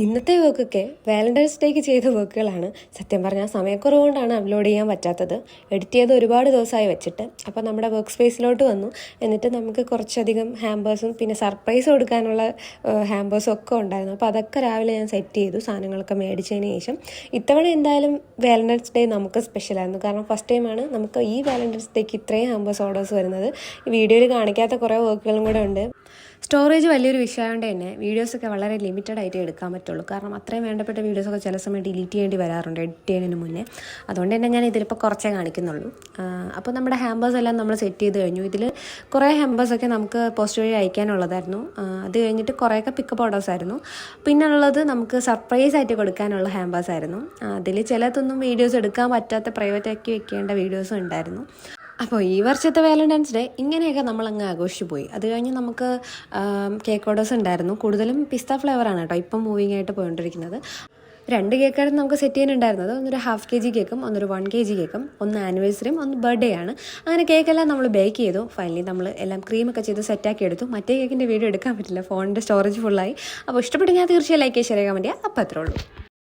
ഇന്നത്തെ വർക്കൊക്കെ വാലന്റൈൻസ് ഡേക്ക് ചെയ്ത വർക്കുകളാണ്. സത്യം പറഞ്ഞാൽ സമയക്കുറവ് കൊണ്ടാണ് അപ്ലോഡ് ചെയ്യാൻ പറ്റാത്തത്. എഡിറ്റ് ചെയ്ത് ഒരുപാട് ദിവസമായി വെച്ചിട്ട്. അപ്പോൾ നമ്മുടെ വർക്ക് സ്പേസിലോട്ട് വന്നു. എന്നിട്ട് നമുക്ക് കുറച്ചധികം ഹാമ്പേഴ്സും പിന്നെ സർപ്രൈസ് കൊടുക്കാനുള്ള ഹാമ്പേഴ്സും ഒക്കെ ഉണ്ടായിരുന്നു. അപ്പോൾ അതൊക്കെ രാവിലെ ഞാൻ സെറ്റ് ചെയ്തു, സാധനങ്ങളൊക്കെ മേടിച്ചതിന് ശേഷം. ഇത്തവണ എന്തായാലും വാലന്റൈൻസ് ഡേ നമുക്ക് സ്പെഷ്യലായിരുന്നു. കാരണം ഫസ്റ്റ് ടൈമാണ് നമുക്ക് ഈ വാലന്റൈൻസ് ഡേക്ക് ഇത്രയും ഹാമ്പേഴ്സ് ഓർഡേഴ്സ് വരുന്നത്. ഈ വീഡിയോയിൽ കാണിക്കാത്ത കുറേ വർക്കുകളും കൂടെ ഉണ്ട്. സ്റ്റോറേജ് വലിയൊരു വിഷയമായതുകൊണ്ട് തന്നെ വീഡിയോസൊക്കെ വളരെ ലിമിറ്റഡ് ആയിട്ട് എടുക്കാൻ പറ്റുള്ളൂ. കാരണം അത്രയും വേണ്ടപ്പെട്ട വീഡിയോസൊക്കെ ചില സമയം ഡിലീറ്റ് ചെയ്യേണ്ടി വരാറുണ്ട് എഡിറ്റ് ചെയ്യുന്നതിന് മുന്നേ. അതുകൊണ്ട് തന്നെ ഞാൻ ഇതിലിപ്പോൾ കുറച്ചേ കാണിക്കുന്നുള്ളൂ. അപ്പോൾ നമ്മുടെ ഹാമ്പേഴ്സ് എല്ലാം നമ്മൾ സെറ്റ് ചെയ്ത് കഴിഞ്ഞു. ഇതിൽ കുറേ ഹാമ്പേഴ്സൊക്കെ നമുക്ക് പോസ്റ്റ് വഴി അയക്കാനുള്ളതായിരുന്നു. അത് കഴിഞ്ഞിട്ട് കുറേയൊക്കെ പിക്കപ്പ് ഓർഡേഴ്സ് ആയിരുന്നു. പിന്നെ ഉള്ളത് നമുക്ക് സർപ്രൈസ് ആയിട്ട് കൊടുക്കാനുള്ള ഹാമ്പേഴ്സ് ആയിരുന്നു. അതിൽ ചിലതൊന്നും വീഡിയോസ് എടുക്കാൻ പറ്റാത്ത പ്രൈവറ്റാക്കി വെക്കേണ്ട വീഡിയോസും ഉണ്ടായിരുന്നു. അപ്പോൾ ഈ വർഷത്തെ വാലന്റൈൻസ് ഡേ ഇങ്ങനെയൊക്കെ നമ്മളങ്ങ് ആഘോഷിച്ചു പോയി. അത് കഴിഞ്ഞ് നമുക്ക് കേക്ക് ഓർഡേഴ്സ് ഉണ്ടായിരുന്നു. കൂടുതലും പിസ്ത ഫ്ലേവറാണ് കേട്ടോ ഇപ്പം മൂവിങ് ആയിട്ട് പോയിക്കൊണ്ടിരിക്കുന്നത്. 2 കേക്കായിരുന്നു നമുക്ക് സെറ്റ് ചെയ്യാനുണ്ടായിരുന്നത്. ഒന്നൊരു ½ kg കേക്കും, ഒന്നൊരു 1 kg കേക്കും, ഒന്ന് ആനിവേഴ്സറിയും ഒന്ന് ബർത്ത്ഡേ ആണ്. അങ്ങനെ കേക്കെല്ലാം നമ്മൾ ബേക്ക് ചെയ്തു. ഫൈനലി നമ്മൾ എല്ലാം ക്രീമൊക്കെ ചെയ്ത് സെറ്റാക്കി എടുത്തു. മറ്റേ കേക്കിൻ്റെ വീഡിയോ എടുക്കാൻ പറ്റില്ല, ഫോണിൻ്റെ സ്റ്റോറേജ് ഫുള്ളായി. അപ്പോൾ ഇഷ്ടപ്പെട്ടെങ്കിൽ തീർച്ചയായും ലൈക്ക് ചെയ്യുക, ഷെയർ ചെയ്യാൻ വേണ്ടിയാൽ അപ്പോൾ അത്രേ ഉള്ളൂ.